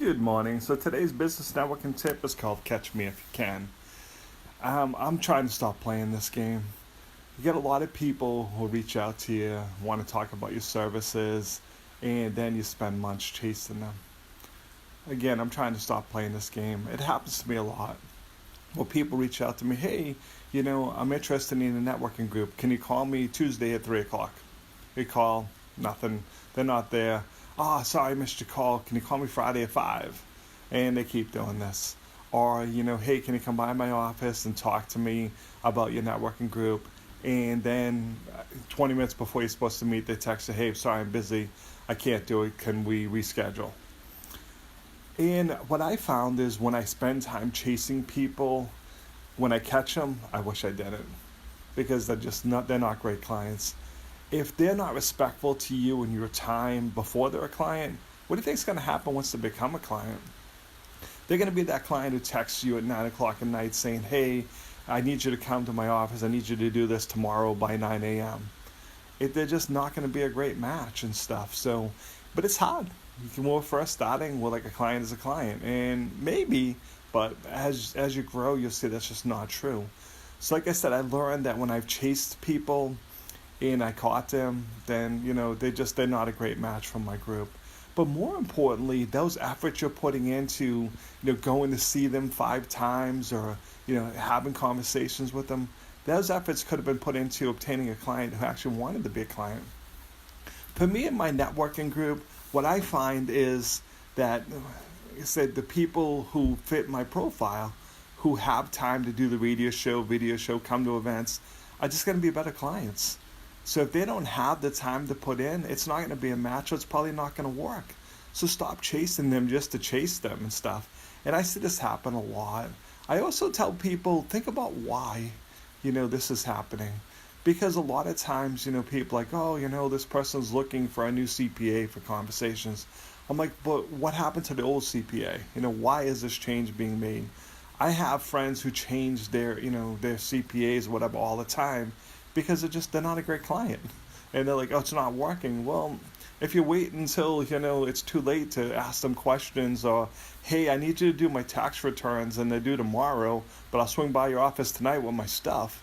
Good morning. So today's business networking tip is called Catch Me If You Can. I'm trying to stop playing this game. You get a lot of people who reach out to you, want to talk about your services, and then you spend months chasing them. Again, I'm trying to stop playing this game. It happens to me a lot. Well, people reach out to me, hey, I'm interested in a networking group. Can you call me Tuesday at 3 o'clock? We call, nothing. They're not there. Oh, sorry, I missed your call. Can you call me Friday at 5? And they keep doing this. Or, hey, can you come by my office and talk to me about your networking group? And then 20 minutes before you're supposed to meet, they text you, hey, sorry, I'm busy. I can't do it. Can we reschedule? And what I found is when I spend time chasing people, when I catch them, I wish I didn't. Because they're not great clients. If they're not respectful to you and your time before they're a client, what do you think is going to happen once they become a client? They're going to be that client who texts you at 9 o'clock at night saying, hey, I need you to come to my office. I need you to do this tomorrow by 9 a.m. They're just not going to be a great match and stuff. So, but it's hard. When we're first starting, we're like a client is a client. And maybe, but as you grow, you'll see that's just not true. So like I said, I learned that when I've chased people, and I caught them, then they're not a great match for my group. But more importantly, those efforts you're putting into going to see them 5 times or having conversations with them, those efforts could have been put into obtaining a client who actually wanted to be a client. For me and my networking group, what I find is that, like I said, the people who fit my profile, who have time to do the radio show, come to events, are just going to be better clients. So if they don't have the time to put in, it's not going to be a match, or it's probably not going to work. So stop chasing them just to chase them and stuff. And I see this happen a lot. I also tell people, think about why, this is happening. Because a lot of times, people are like, oh, this person's looking for a new CPA for conversations. I'm like, but what happened to the old CPA? Why is this change being made? I have friends who change their CPAs or whatever all the time, because they're not a great client. And they're like, oh, it's not working. Well, if you wait until, it's too late to ask them questions, or, hey, I need you to do my tax returns and they're due tomorrow, but I'll swing by your office tonight with my stuff,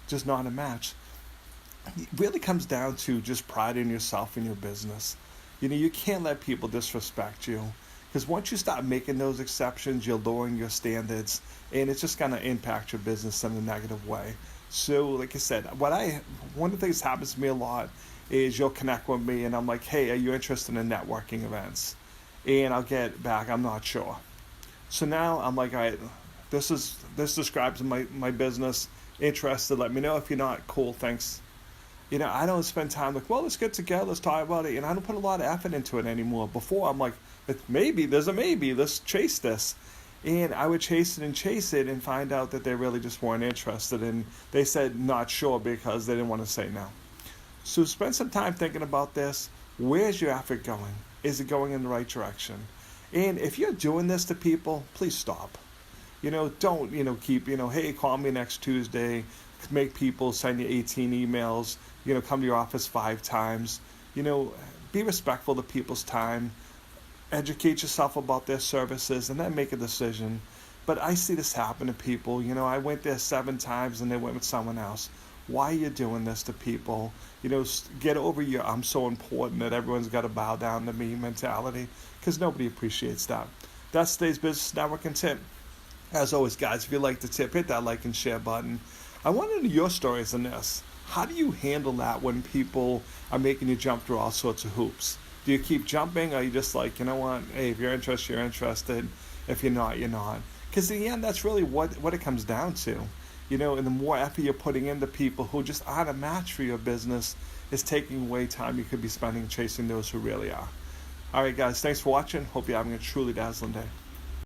just not a match. It really comes down to just pride in yourself and your business. You can't let people disrespect you, because once you start making those exceptions, you're lowering your standards, and it's just going to impact your business in a negative way. So, like I said, one of the things that happens to me a lot is you'll connect with me, and I'm like, hey, are you interested in networking events? And I'll get back, I'm not sure. So now I'm like, all right, this describes my business. Interested, let me know. If you're not, cool, thanks. I don't spend time like, well, let's get together, let's talk about it. And I don't put a lot of effort into it anymore. Before, I'm like, there's a maybe, let's chase this. And I would chase it and find out that they really just weren't interested. And they said not sure because they didn't want to say no. So spend some time thinking about this. Where's your effort going? Is it going in the right direction? And if you're doing this to people, please stop. Don't, keep, hey, call me next Tuesday. Make people send you 18 emails. Come to your office 5 times. Be respectful of people's time. Educate yourself about their services and then make a decision. But I see this happen to people. I went there 7 times and they went with someone else. Why are you doing this to people? Get over your I'm so important that everyone's got to bow down to me mentality, because nobody appreciates that. That's today's business networking tip. As always, guys, if you like the tip, hit that like and share button. I want to know your stories on this. How do you handle that when people are making you jump through all sorts of hoops? Do you keep jumping, or are you just like, what, hey, if you're interested, you're interested. If you're not, you're not. Because in the end, that's really what it comes down to. And the more effort you're putting into people who just aren't a match for your business, is taking away time you could be spending chasing those who really are. All right, guys, thanks for watching. Hope you're having a truly dazzling day.